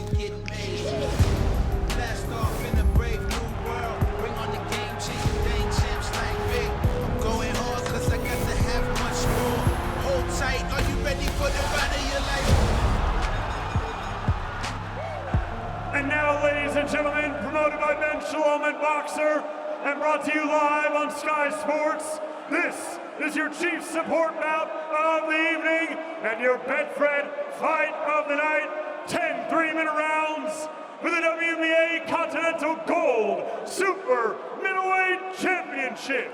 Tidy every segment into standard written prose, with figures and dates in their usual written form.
you get made. Blast off in a brave new world. Bring on the game changing dang champs like me. I'm going hard cause I got to have much more. Hold tight, are you ready for the ride of your life? And now, ladies and gentlemen, promoted by Ben Shalom and Boxer, and brought to you live on Sky Sports, this is your chief support bout of the evening and your Betfred fight of the night. 10 3-minute rounds for the WBA Continental Gold Super Middleweight Championship.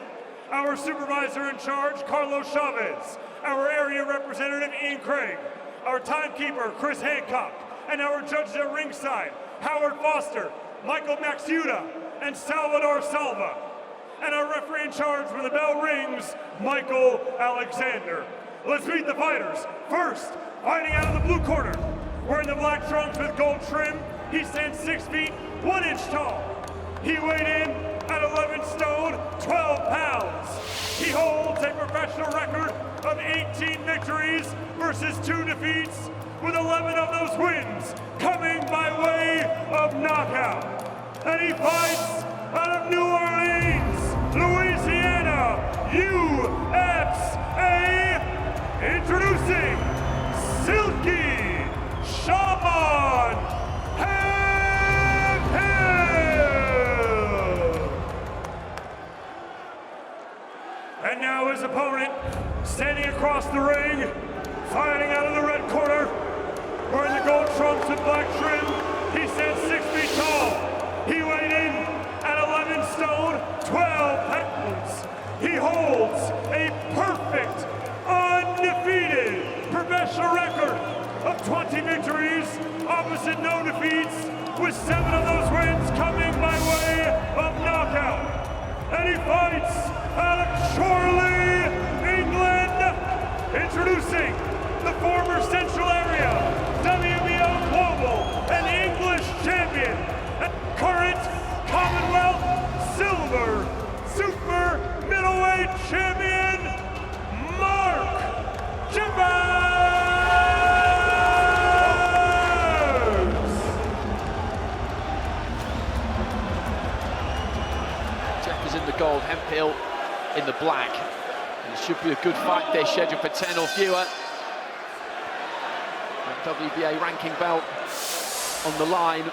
Our supervisor in charge, Carlos Chavez. Our area representative, Ian Craig. Our timekeeper, Chris Hancock. And our judges at ringside, Howard Foster, Michael Maxiuta, and Salvador Salva. And our referee in charge when the bell rings, Michael Alexander. Let's meet the fighters. First, fighting out of the blue corner, wearing the black trunks with gold trim, he stands 6 feet, 1 inch tall. He weighed in at 11 stone, 12 pounds. He holds a professional record of 18 victories versus 2 defeats, with 11 of those wins coming by way of knockout. And he fights out of New Orleans, Louisiana, USA, introducing Silky Shaman Hemphill. And now his opponent, standing across the ring, fighting out of the red corner, wearing the gold trunks and black trim, he stands 6 feet tall. He weighed in at 11 stone, 12 pounds. He holds a perfect, undefeated professional record of 20 victories, opposite no defeats, with 7 of those wins coming by way of knockout. And he fights out of Chorley, England, introducing the former Central Area WBO Global and English champion and current Commonwealth Silver Super Middleweight Champion, Mark Jeffers! Jeffers in the gold, Hempill in the black. And it should be a good fight. They're scheduled for 10 or fewer. That WBA ranking belt on the line.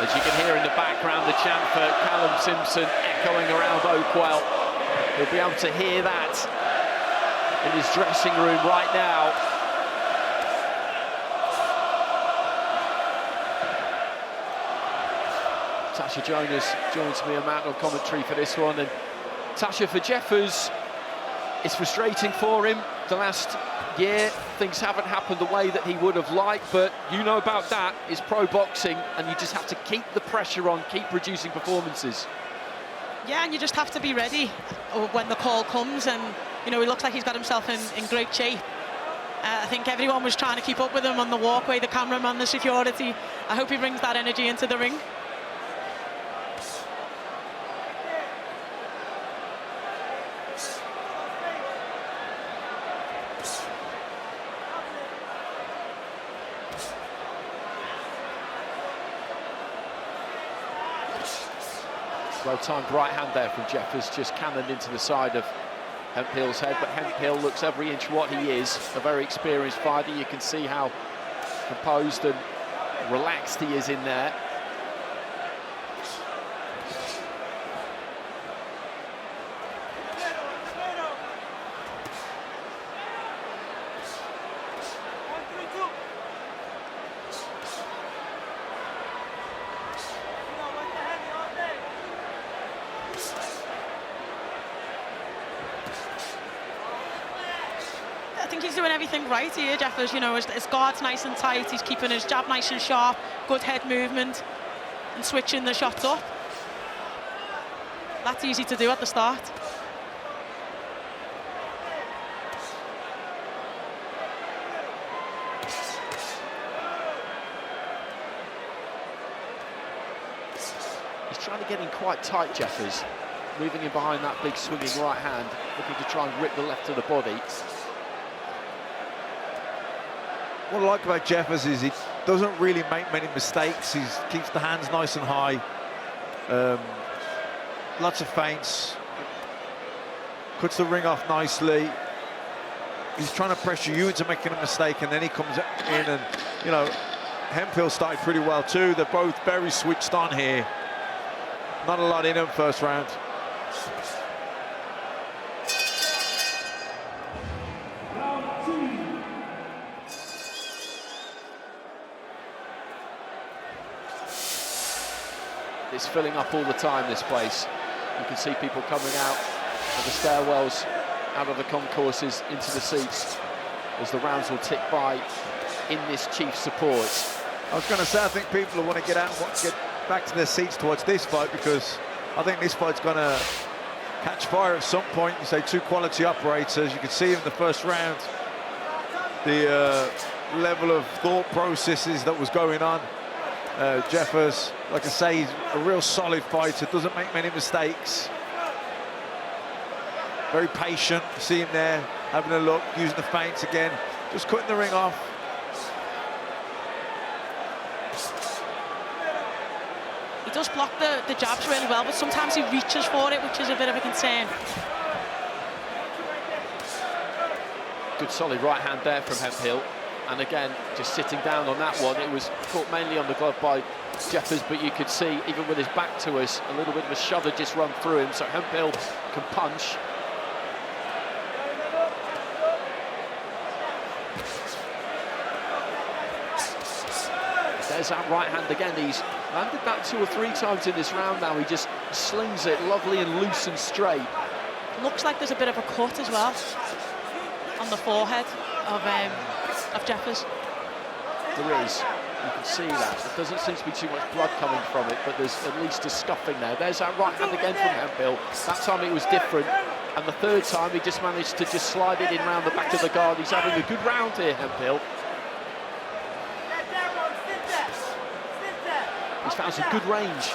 As you can hear in the background, the chant for Callum Simpson echoing around Oakwell. He'll be able to hear that in his dressing room right now. Tasha Jonas joins me on Mountain commentary for this one. And Tasha, for Jeffers, it's frustrating for him. The last year, things haven't happened the way that he would have liked, but you know about that, it's pro boxing, and you just have to keep the pressure on, keep producing performances. Yeah, and you just have to be ready when the call comes, and you know, he looks like he's got himself in great shape. I think everyone was trying to keep up with him on the walkway, the cameraman, the security. I hope he brings that energy into the ring. Well-timed right hand there from Jeffers, just cannoned into the side of Hemphill's head, but Hempill looks every inch what he is, a very experienced fighter. You can see how composed and relaxed he is in there. I think he's doing everything right here, Jeffers. You know, his guard's nice and tight, he's keeping his jab nice and sharp, good head movement, and switching the shots up. That's easy to do at the start. trying to get in quite tight, Jeffers. Moving in behind that big swinging right hand, looking to try and rip the left of the body. What I like about Jeffers is he doesn't really make many mistakes. He keeps the hands nice and high. Lots of feints. Cuts the ring off nicely. He's trying to pressure you into making a mistake, and then he comes in and, you know, Hempill started pretty well too. They're both very switched on here. Not a lot in them first round. It's filling up all the time, this place. You can see people coming out of the stairwells, out of the concourses, into the seats as the rounds will tick by in this Chiefs support. I was going to say, I think people will want to get out and get back to their seats to watch this fight, because I think this fight's going to catch fire at some point. You say two quality operators. You can see in the first round the level of thought processes that was going on. Jeffers, like I say, he's a real solid fighter, doesn't make many mistakes. Very patient. You see him there, having a look, using the feints again, just cutting the ring off. He does block the jabs really well, but sometimes he reaches for it, which is a bit of a concern. Good solid right hand there from Hempill. And again, just sitting down on that one, it was caught mainly on the glove by Jeffers, but you could see, even with his back to us, a little bit of a shudder just run through him, so Hempill can punch. There's that right hand again. He's landed that 2 or 3 times in this round now. He just slings it lovely and loose and straight. Looks like there's a bit of a cut as well on the forehead of Jeffers. There is. You can see that. There doesn't seem to be too much blood coming from it, but there's at least a scuffing there. There's that right hand again from Hempill. That time it was different. And the third time he just managed to just slide it in round the back of the guard. He's having a good round here, Hempill. He's found some good range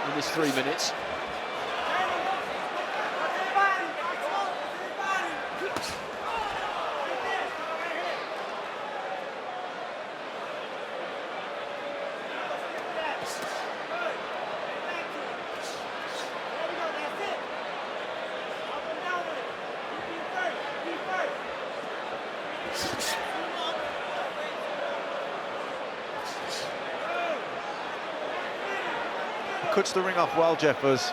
in this 3 minutes. Cuts the ring off well, Jeffers.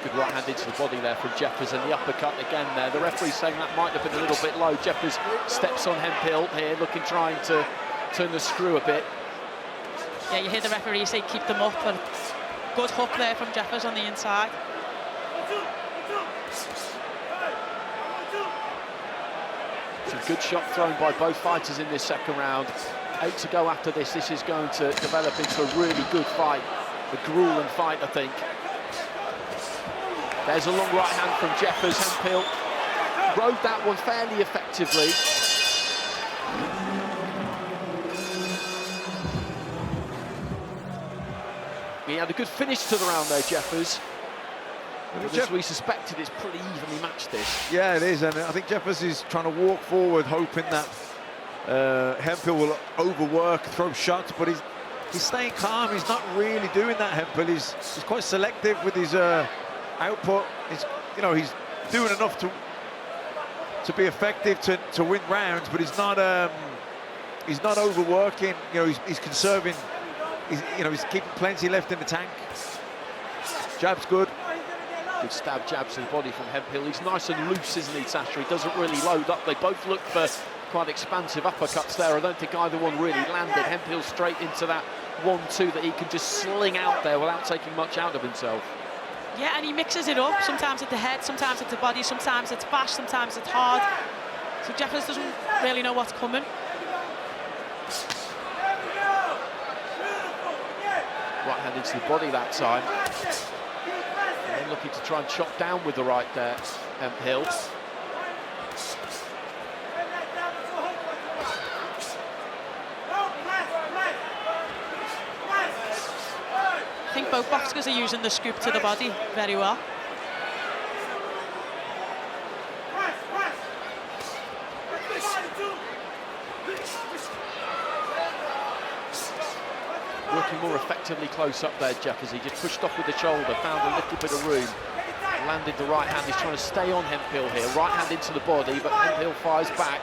Good right hand into the body there from Jeffers, and the uppercut again there. The referee's saying that might have been a little bit low. Jeffers steps on Hempill here, trying to turn the screw a bit. Yeah, you hear the referee say keep them up, and good hook there from Jeffers on the inside. Some good shot thrown by both fighters in this second round. 8 to go after this. This is going to develop into a really good fight, a grueling fight, I think. There's a long right hand from Jeffers. Hempill rode that one fairly effectively. He had a good finish to the round there, Jeffers. As we suspected, it's pretty evenly matched, this. Yeah, it is, and I think Jeffers is trying to walk forward, hoping that Hempill will overwork, throw shots, but he's staying calm. He's not really doing that, Hempill. He's quite selective with his output. He's doing enough to be effective to win rounds, but he's not overworking. You know, he's conserving. He's keeping plenty left in the tank. Jab's good. Good stab jab to the body from Hempill. He's nice and loose, isn't he, Sasha? He doesn't really load up. They both look for quite expansive uppercuts there. I don't think either one really landed. Hempill straight into that 1-2 that he can just sling out there without taking much out of himself. Yeah, and he mixes it up. Sometimes at the head, sometimes at the body, sometimes it's fast, sometimes it's hard. So Jeffers doesn't really know what's coming. Right hand into the body that time. And then looking to try and chop down with the right there, Hempill. both boxers are using the scoop to the body very well. Working more effectively close up there, Jeff, as he just pushed off with the shoulder, found a little bit of room, landed the right hand. He's trying to stay on Hempill here, right hand into the body, but Hempill fires back.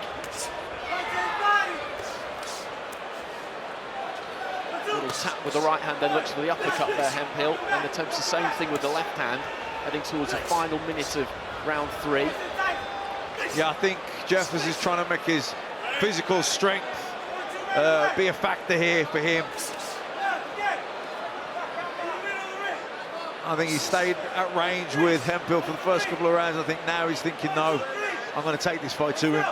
Little tap with the right hand, then looks for the uppercut there, Hempill, and attempts the same thing with the left hand, heading towards the final minute of round 3. Yeah, I think Jeffers is trying to make his physical strength be a factor here for him. I think he stayed at range with Hempill for the first couple of rounds. I think now he's thinking, no, I'm going to take this fight to him.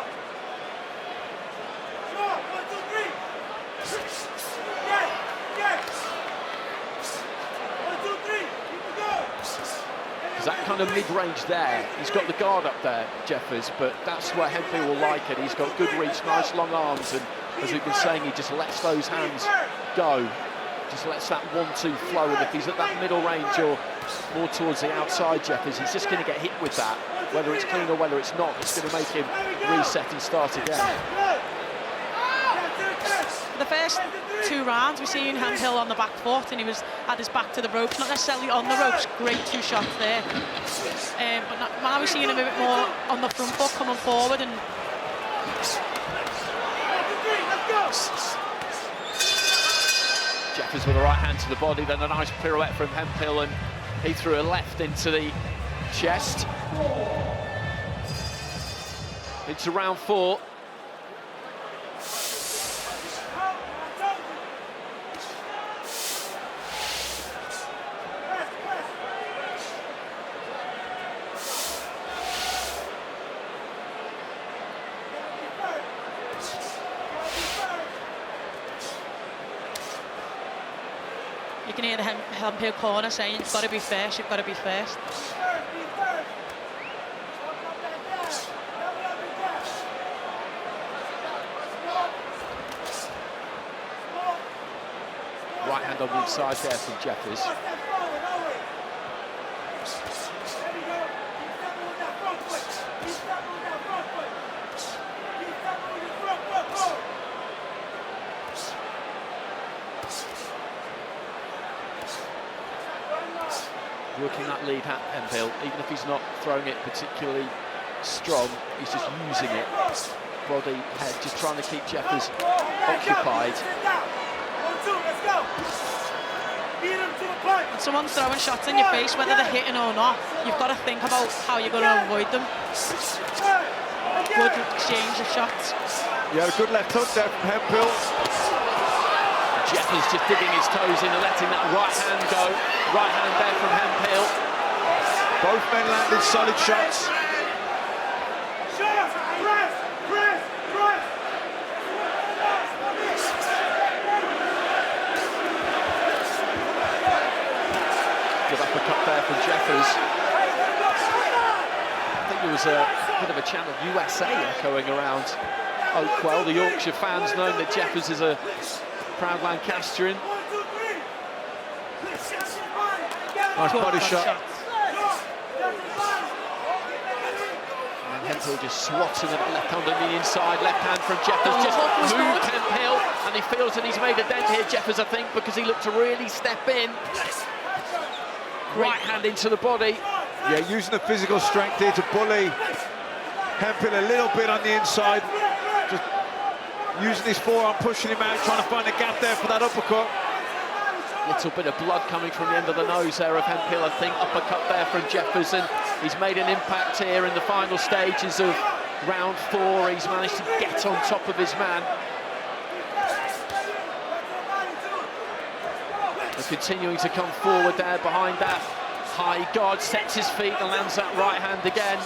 That kind of mid-range there, he's got the guard up there, Jeffers, but that's where Hemphill will like it. He's got good reach, nice long arms, and as we've been saying, he just lets those hands go, just lets that 1-2 flow, and if he's at that middle range or more towards the outside, Jeffers, he's just going to get hit with that. Whether it's clean or whether it's not, it's going to make him reset and start again. The first 2 rounds, we've seen Hempill on the back foot, and he had his back to the ropes, not necessarily on the ropes. Great 2 shots there, but now we're seeing him a bit more on the front foot, coming forward. And Jeffers with a right hand to the body, then a nice pirouette from Hempill, and he threw a left into the chest. Into round 4. you can hear the Hempill corner saying, you've got to be first, you've got to be first. Right hand on the inside there from Jeffers. Working that lead hand, Hempill, even if he's not throwing it particularly strong, he's just using it. Body, head, just trying to keep Jeffers occupied. When someone's throwing shots in your face, whether they're hitting or not, you've got to think about how you're going to avoid them. Good exchange of shots. Yeah, a good left hook there from Hempill. Jeffers just dipping his toes in and letting that right hand go. Right hand there from Hempill. Both men landed solid shots. Good uppercut there from Jeffers. I think there was a bit of a chant of USA echoing around Oakwell. The Yorkshire fans knowing that Jeffers is a proud Lancastrian. Nice body shot. And Hempill just swatting at the left hand on the inside. Left hand from Jeffers just moved Hempill, and he feels that he's made a dent here, Jeffers, I think, because he looked to really step in. Right hand into the body. Yeah, using the physical strength here to bully Hempill a little bit on the inside. Just using his forearm, pushing him out, trying to find a gap there for that uppercut. Little bit of blood coming from the end of the nose there of Hempill, I think. Uppercut there from Jeffers, and he's made an impact here in the final stages of round 4. He's managed to get on top of his man. And continuing to come forward there behind that high guard, sets his feet and lands that right hand again.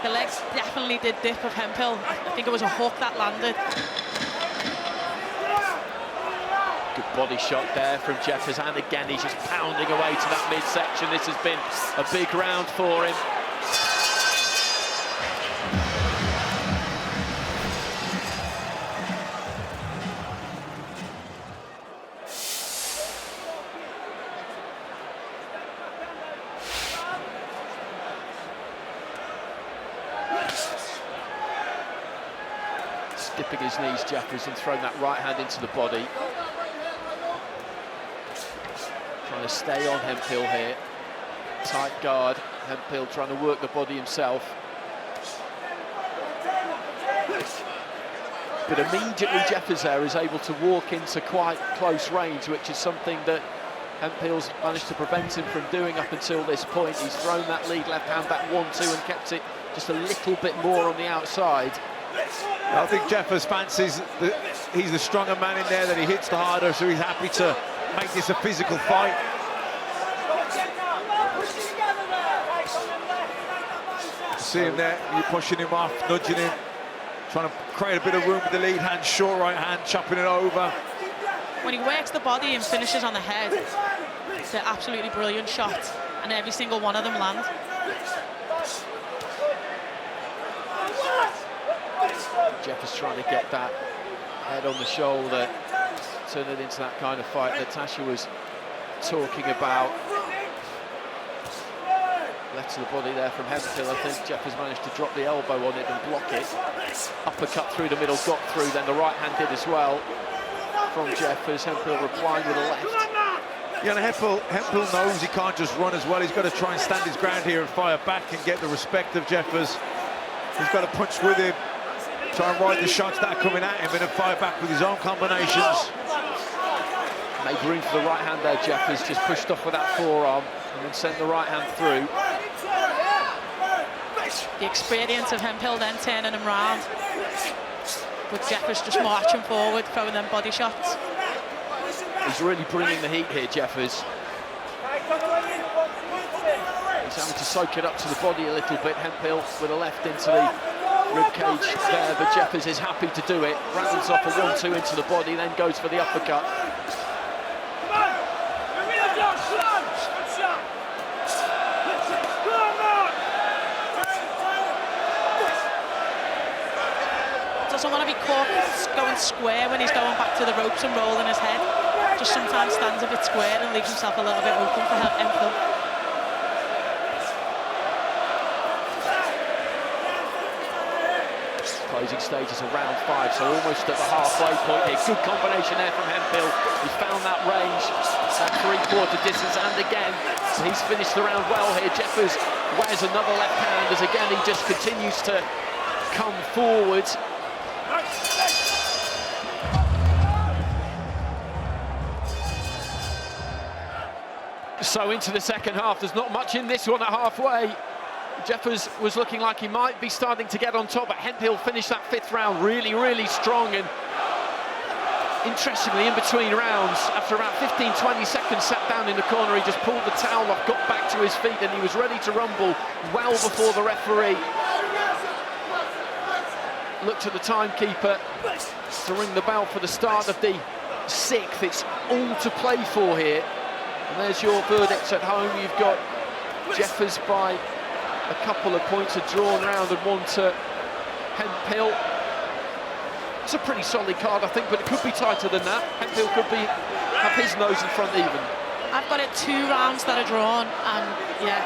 The legs definitely did dip of Hempill. I think it was a hook that landed. Good body shot there from Jeffers, and again he's just pounding away to that midsection. This has been a big round for him. dipping his knees, Jeffers, and throwing that right hand into the body. Trying to stay on Hempill here. Tight guard. Hempill trying to work the body himself. But immediately Jeffers there is able to walk into quite close range, which is something that Hempill's managed to prevent him from doing up until this point. He's thrown that lead left hand, that 1-2, and kept it just a little bit more on the outside. I think Jeffers fancies that he's the stronger man in there, that he hits the harder, so he's happy to make this a physical fight. See him there, you're pushing him off, nudging him, trying to create a bit of room with the lead hand, short right hand, chopping it over. When he works the body and finishes on the head, they're absolutely brilliant shots, and every single one of them land. Jeffers trying to get that head on the shoulder, turn it into that kind of fight that Tasha was talking about. Left to the body there from Hempill. I think Jeffers managed to drop the elbow on it and block it. Uppercut through the middle, got through, then the right hand did as well from Jeffers. Hempill replying with a left. Yeah, and Hempill knows he can't just run as well. He's got to try and stand his ground here and fire back and get the respect of Jeffers. He's got to punch with him, try and ride the shots that are coming at him, and then fire back with his own combinations. Made room for the right hand there, Jeffers. Just pushed off with that forearm and then sent the right hand through. The experience of Hempill then turning him round, with Jeffers just marching forward, throwing them body shots. He's really bringing the heat here, Jeffers. He's having to soak it up to the body a little bit. Hempill with a left into the rib cage there, but Jeffers is happy to do it. Rattles off a 1-2 into the body, then goes for the uppercut. Doesn't want to be caught going square when he's going back to the ropes and rolling his head. Just sometimes stands a bit square and leaves himself a little bit open for Hempill. Closing stages of round 5, so almost at the halfway point here. Good combination there from Hempill. He found that range, that 3/4 distance, and again, he's finished the round well here. Jeffers wears another left hand as again he just continues to come forward. So into the second half, there's not much in this one at halfway. Jeffers was looking like he might be starting to get on top, but Hempill finished that 5th round really, really strong. And interestingly, in between rounds, after about 15-20 seconds, sat down in the corner, he just pulled the towel off, got back to his feet, and he was ready to rumble well before the referee looked at the timekeeper to ring the bell for the start of the 6th. It's all to play for here. And there's your verdicts at home. You've got Jeffers by a couple of points, a drawn round and one to Hempill. It's a pretty solid card, I think, but it could be tighter than that. Hempill could have his nose in front even. I've got it 2 rounds that are drawn, and yeah,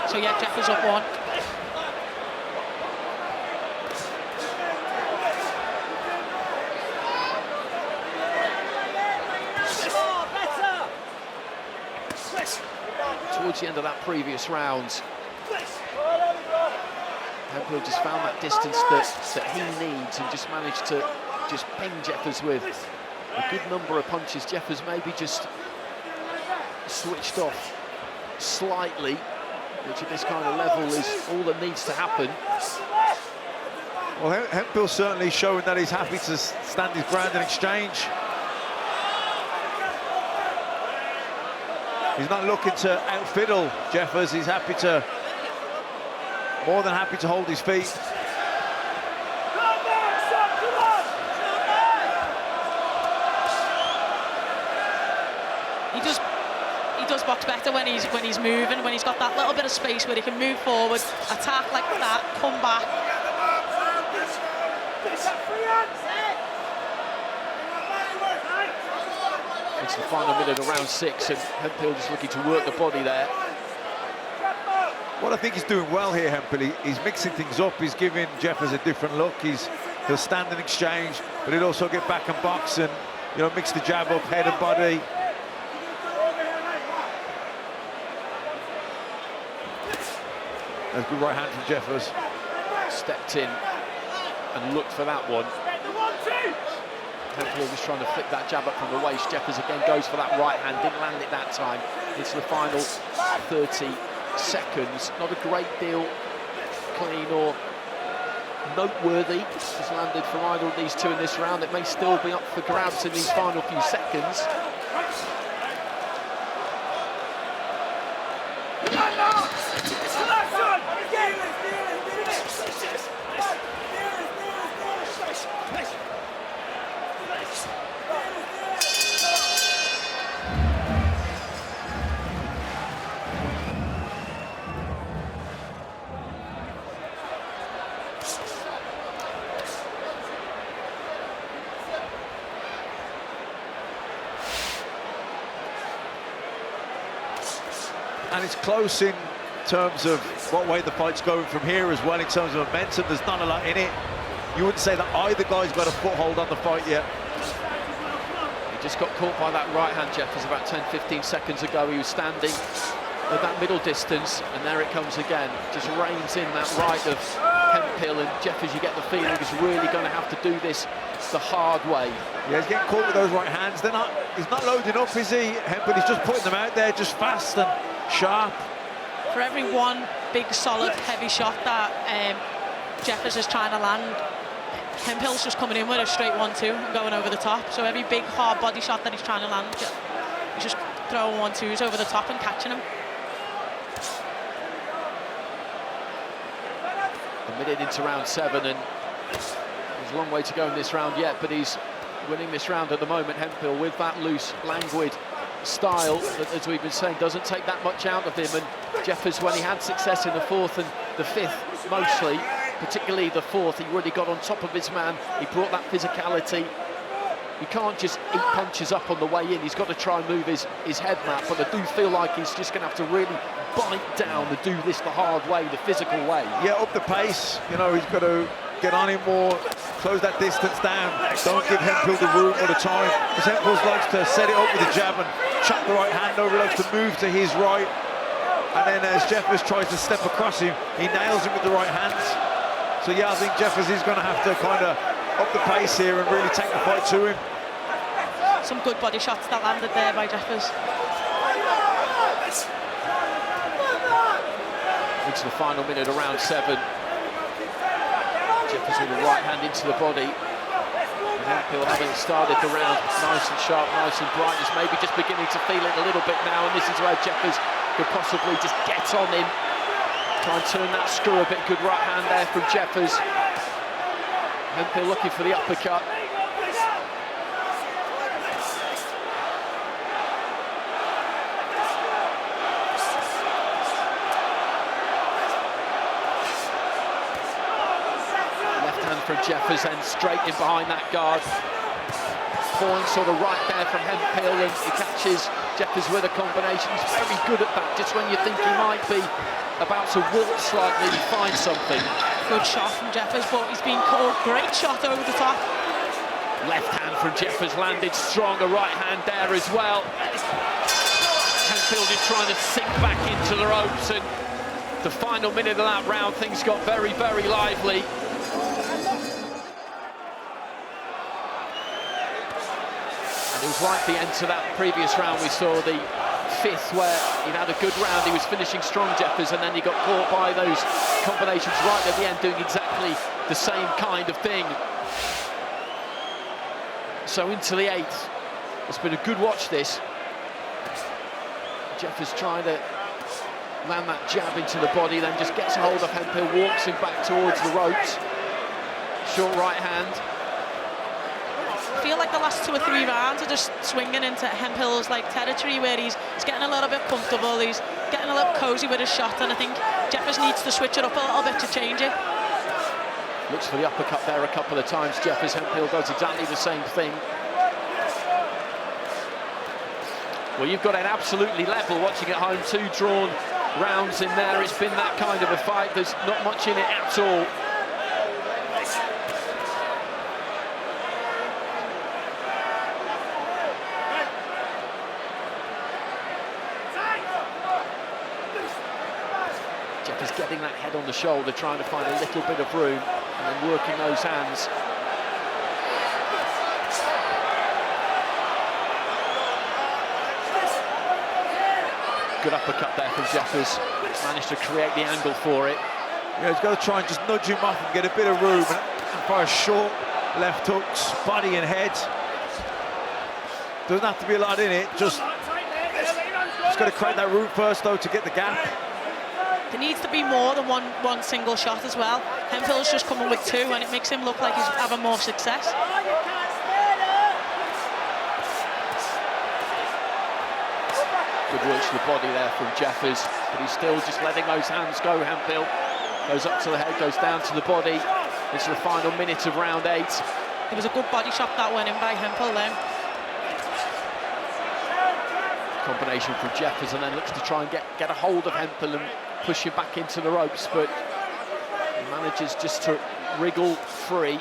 so yeah, Jeffers up 1. Towards the end of that previous round, Hempill just found that distance that he needs and just managed to just ping Jeffers with a good number of punches. Jeffers maybe just switched off slightly, which at this kind of level is all that needs to happen. Well, Hemphill certainly showing that he's happy to stand his ground in exchange. He's not looking to outfiddle Jeffers. He's happy to, more than happy to hold his feet. He does box better when he's moving, when he's got that little bit of space where he can move forward, attack like that, come back. It's the final minute of round 6, and Hempill just looking to work the body there. Well, I think he's doing well here, Hempill. He's mixing things up. He's giving Jeffers a different look. He'll stand and exchange, but he'll also get back and box and, you know, mix the jab up, head and body. That's a good right hand from Jeffers. Stepped in and looked for that one. Hemphill was trying to flick that jab up from the waist. Jeffers again goes for that right hand, didn't land it that time. Into the final 30 seconds. Not a great deal clean or noteworthy has landed from either of these two in this round. It may still be up for grabs in these final few seconds. And it's close in terms of what way the fight's going from here as well, in terms of momentum. There's not a lot in it. You wouldn't say that either guy's got a foothold on the fight yet. He just got caught by that right hand, Jeffers, about 10-15 seconds ago. He was standing at that middle distance, and there it comes again. Just reins in that right of Hempill, and Jeffers, you get the feeling he's really going to have to do this the hard way. Yeah, he's getting caught with those right hands. He's not loading up, is he? Hempill, he's just putting them out there, just fast and sharp. For every one big, solid, heavy shot that Jeffers is trying to land, Hempill's just coming in with a straight 1-2 and going over the top. So every big, hard body shot that he's trying to land, he's just throwing 1-2s over the top and catching him. A minute into round 7, and there's a long way to go in this round yet, but he's winning this round at the moment, Hempill, with that loose, languid style that, as we've been saying, doesn't take that much out of him. And Jeffers, when he had success in the 4th and the 5th mostly, particularly the 4th, he really got on top of his man. He brought that physicality. He can't just eat punches up on the way in. He's got to try and move his head map, but I do feel like he's just going to have to really bite down and do this the hard way, the physical way. Yeah, up the pace. You know, he's got to get on him more, close that distance down. Don't give Hempill the room or the time, because Hempill likes to set it up with a jab and chuck the right hand over, likes to move to his right. And then as Jeffers tries to step across him, he nails him with the right hands. So yeah, I think Jeffers is going to have to kind of up the pace here and really take the fight to him. Some good body shots that landed there by Jeffers. Into the final minute of round 7. Jeffers with the right hand into the body. And Hempill, having started the round nice and sharp, nice and bright, is maybe just beginning to feel it a little bit now, and this is where Jeffers could possibly just get on him. Try and turn that screw a bit. Good right hand there from Jeffers. Hempill looking for the uppercut. From Jeffers, and straight in behind that guard. Point sort of right there from Hempill, and he catches Jeffers with a combination. He's very good at that. Just when you think he might be about to wilt slightly, he finds something. Good shot from Jeffers, but he's been caught. Great shot over the top. Left hand from Jeffers landed strong. A right hand there as well. Hempill just trying to sink back into the ropes, and the final minute of that round, things got very, very lively. It was like the end to that previous round. We saw the 5th where he'd had a good round. He was finishing strong, Jeffers, and then he got caught by those combinations right at the end, doing exactly the same kind of thing. So into the 8th. It's been a good watch, this. Jeffers trying to land that jab into the body, then just gets a hold of Hempill, walks him back towards the ropes. Short right hand. I feel like the last 2 or 3 rounds are just swinging into Hempill's like territory, where he's getting a little bit comfortable, he's getting a little cosy with his shot, and I think Jeffers needs to switch it up a little bit to change it. Looks for the uppercut there a couple of times. Jeffers, Hempill does exactly the same thing. Well, you've got it absolutely level watching at home. 2 drawn rounds in there, it's been that kind of a fight. There's not much in it at all. Jeff is getting that head on the shoulder, trying to find a little bit of room and then working those hands. Good uppercut there from Jeffers. Managed to create the angle for it. Yeah, he's got to try and just nudge him off and get a bit of room and fire short left hooks, body and head. Doesn't have to be a lot in it, just got to create that room first though to get the gap. There needs to be more than one single shot as well. Hempill's just coming with two and it makes him look like he's having more success. Good work to the body there from Jeffers, but he's still just letting those hands go. Hempill goes up to the head, goes down to the body. It's the final minute of round 8. It was a good body shot that went in by Hempill then. Combination from Jeffers, and then looks to try and get a hold of Hempill and push him back into the ropes, but he manages just to wriggle free.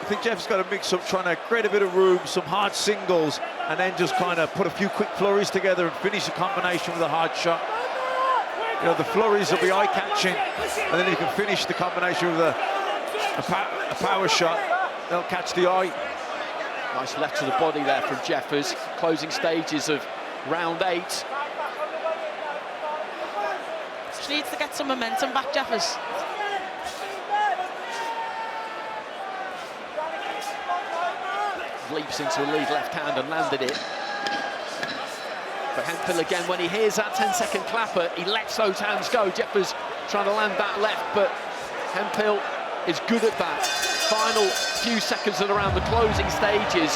I think Jeff's got to mix up, trying to create a bit of room, some hard singles, and then just kind of put a few quick flurries together and finish the combination with a hard shot. You know, the flurries will be eye-catching, and then you can finish the combination with a power shot. They'll catch the eye. Nice left to the body there from Jeffers. Closing stages of round 8. Just needs to get some momentum back, Jeffers. Leaps into a lead left hand and landed it. But Hempill again, when he hears that 10-second clapper, he lets those hands go. Jeffers trying to land that left, but Hempill is good at that. Final few seconds and around the closing stages.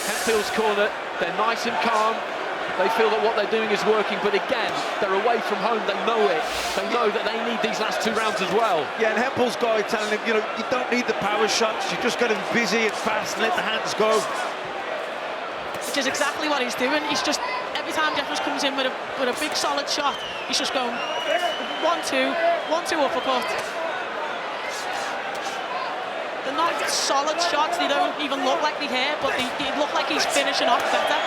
Hempill's corner, they're nice and calm. They feel that what they're doing is working, but again, they're away from home, they know it. They know that they need these last 2 rounds as well. Yeah, and Hempill's guy telling him, you know, you don't need the power shots, you just got to be busy and fast and let the hands go. Which is exactly what he's doing. He's just, every time Jeffers comes in with a big solid shot, he's just going 1-2, 1-2 uppercut. They're not solid shots, they don't even look like they hit, but they look like he's finishing off better.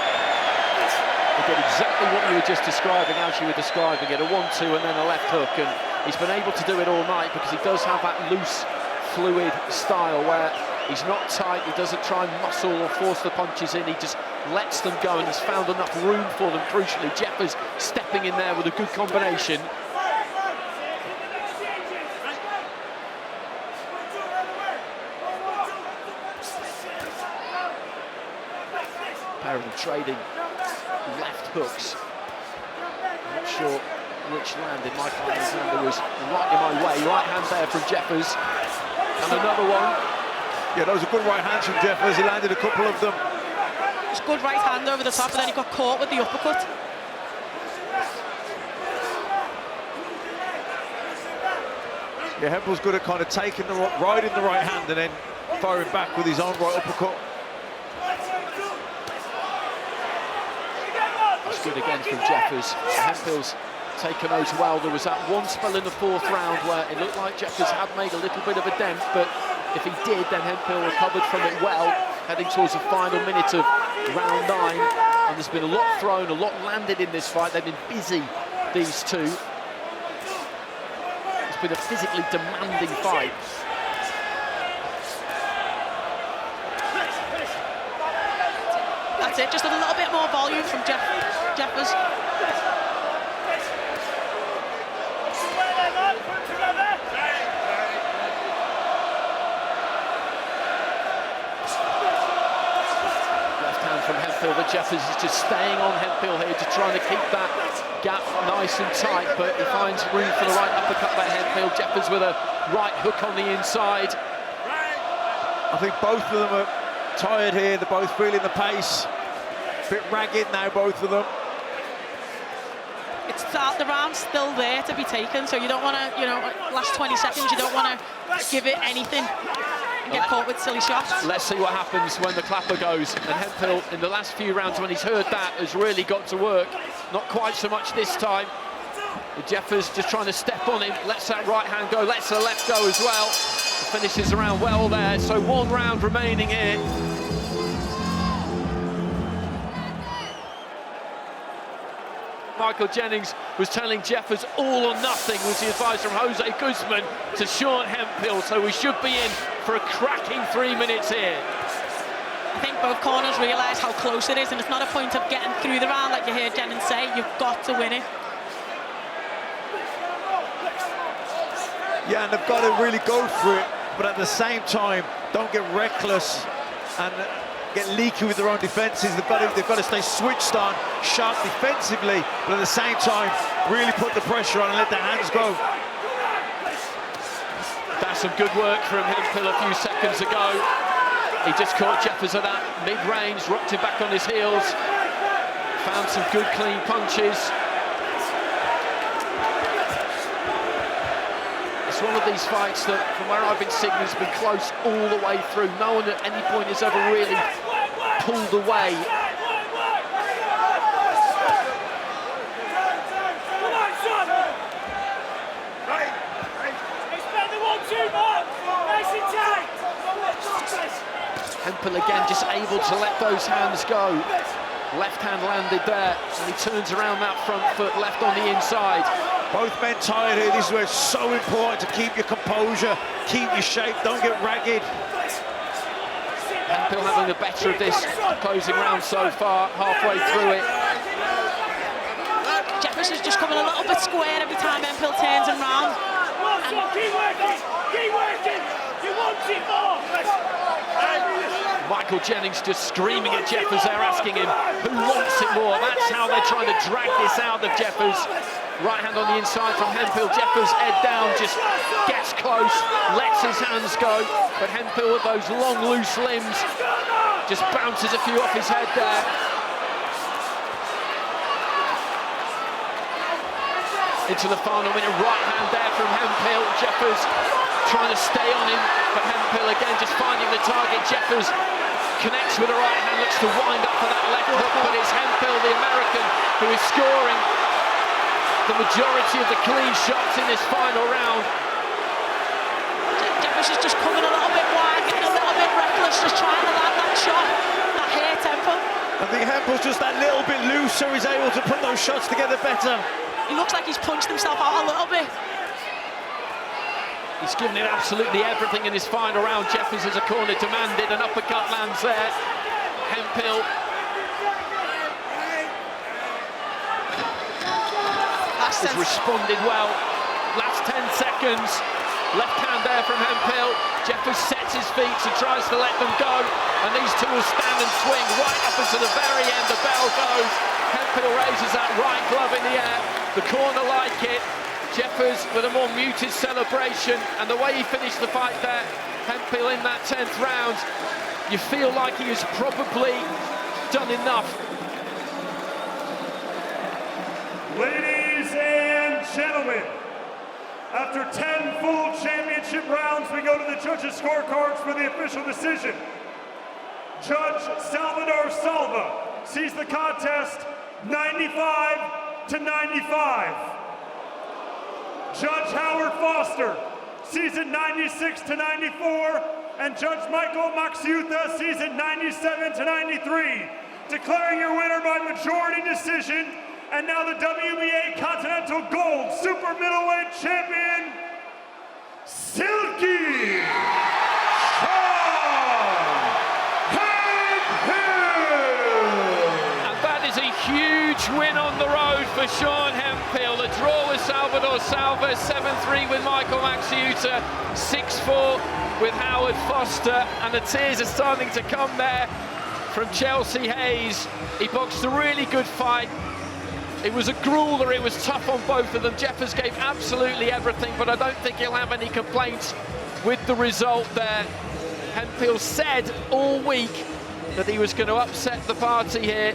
He did exactly what you were just describing, as you were describing it, a 1-2 and then a left hook, and he's been able to do it all night because he does have that loose, fluid style where he's not tight, he doesn't try and muscle or force the punches in, he just lets them go, and he's found enough room for them, crucially. Jeffers stepping in there with a good combination. Pair of them trading left hooks. Not sure which landed. Michael Alexander was right in my way. Right hand there from Jeffers. And another one. Yeah, those are good right hands from Jeffers. He landed a couple of them. It's good right hand over the top, and then he got caught with the uppercut. Yeah, Hempill's good at kind of taking the right in the right hand and then firing back with his own right uppercut. Good again from Jeffers. Hempill's taken those well. There was that one spell in the 4th round where it looked like Jeffers had made a little bit of a dent, but if he did, then Hempill recovered from it well, heading towards the final minute of round 9. And there's been a lot thrown, a lot landed in this fight. They've been busy, these two. It's been a physically demanding fight. That's it, just a little bit more volume from Jeffers. Left hand from Hempill, but Jeffers is just staying on Hempill here, just trying to keep that gap nice and tight, but he finds room for the right uppercut by Hempill. Jeffers with a right hook on the inside. I think both of them are tired here, they're both feeling the pace. A bit ragged now, both of them. The round's still there to be taken, so you don't want to, you know, last 20 seconds, you don't want to give it anything. and get caught with silly shots. Let's see what happens when the clapper goes. And Hempill, in the last few rounds, when he's heard that, has really got to work. Not quite so much this time. But Jeffers just trying to step on him, lets that right hand go, lets the left go as well. The finishes around well there, so 1 round remaining here. Michael Jennings was telling Jeffers all or nothing was the advice from Jose Guzman to Sean Hempill, so we should be in for a cracking 3 minutes here. I think both corners realise how close it is, and it's not a point of getting through the round like you hear Jennings say, you've got to win it. Yeah, and they've got to really go for it, but at the same time, don't get reckless and get leaky with their own defences. They've got to stay switched on, sharp defensively, but at the same time, really put the pressure on and let their hands go. That's some good work from Hempill a few seconds ago. He just caught Jeffers at that mid-range, rocked him back on his heels, found some good clean punches. It's one of these fights that, from where I've been sitting, has been close all the way through. No one at any point has ever really pulled away. Hempill again just able to let those hands go. Left hand landed there, and he turns around that front foot, left on the inside. Both men tired here. This is where it's so important to keep your composure, keep your shape, don't get ragged. Hempill having the better of this closing round so far, halfway through it. Jeffers is just coming a little bit square every time Hempill turns him round. Keep working! You want it more! Michael Jennings just screaming at Jeffers there, asking him who wants it more. That's how they're trying to drag this out of Jeffers. Right hand on the inside from Hempill. Jeffers head down, just gets close, lets his hands go. But Hempill with those long, loose limbs just bounces a few off his head there. Into the final minute, right hand there from Hempill. Jeffers trying to stay on him, but Hempill again just finding the target. Jeffers connects with the right hand, looks to wind up for that left hook, but it's Hempill, the American, who is scoring the majority of the clean shots in this final round. Jeffers is just coming a little bit wide, getting a little bit reckless, just trying to land that shot that hurt Hempill. I think Hempill's just that little bit looser, he's able to put those shots together better. He looks like he's punched himself out a little bit. He's given it absolutely everything in this final round. Jeffers as a corner demanded, an uppercut lands there. Hempill has responded well. Last 10 seconds. Left hand there from Hempill. Jeffers sets his feet and tries to let them go. And these two will stand and swing right up until the very end. The bell goes. Hempill raises that right glove in the air. The corner like it. Jeffers with a more muted celebration, and the way he finished the fight there, Hempill in that 10th round, you feel like he has probably done enough. Ladies and gentlemen, after 10 full championship rounds, we go to the judges' scorecards for the official decision. Judge Salvador Salva sees the contest 95 to 95. Judge Howard Foster sees it 96 to 94, and Judge Michael Maxiuta sees it 97 to 93. Declaring your winner by majority decision, and now the WBA Continental Gold Super Middleweight Champion, Silky Huge win on the road for Sean Hempill. The draw with Salvador Salva, 7-3 with Michael Maxiuta, 6-4 with Howard Foster, and the tears are starting to come there from Chelsea Hayes. He boxed a really good fight. It was a grueler, it was tough on both of them. Jeffers gave absolutely everything, but I don't think he'll have any complaints with the result there. Hempill said all week that he was going to upset the party here,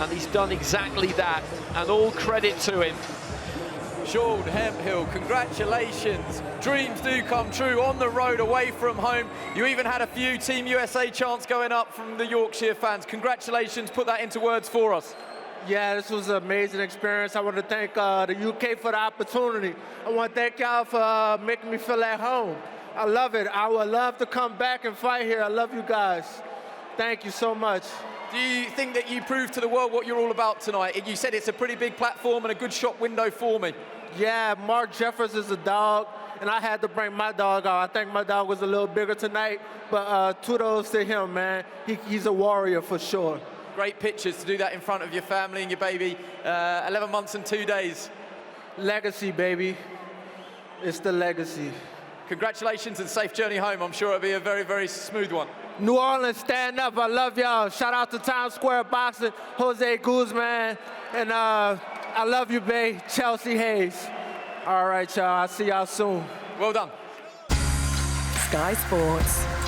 and he's done exactly that, and all credit to him. Sean Hemphill, congratulations. Dreams do come true on the road away from home. You even had a few Team USA chants going up from the Yorkshire fans. Congratulations, put that into words for us. Yeah, this was an amazing experience. I want to thank the UK for the opportunity. I want to thank y'all for making me feel at home. I love it. I would love to come back and fight here. I love you guys. Thank you so much. Do you think that you proved to the world what you're all about tonight? You said it's a pretty big platform and a good shop window for me. Yeah, Mark Jeffers is a dog, and I had to bring my dog out. I think my dog was a little bigger tonight, but kudos to him, man. He's a warrior for sure. Great pictures to do that in front of your family and your baby. 11 months and 2 days. Legacy, baby. It's the legacy. Congratulations and safe journey home. I'm sure it'll be a very, very smooth one. New Orleans, stand up. I love y'all. Shout out to Times Square Boxing, Jose Guzman, and I love you, babe, Chelsea Hayes. All right, y'all. I'll see y'all soon. Well done. Sky Sports.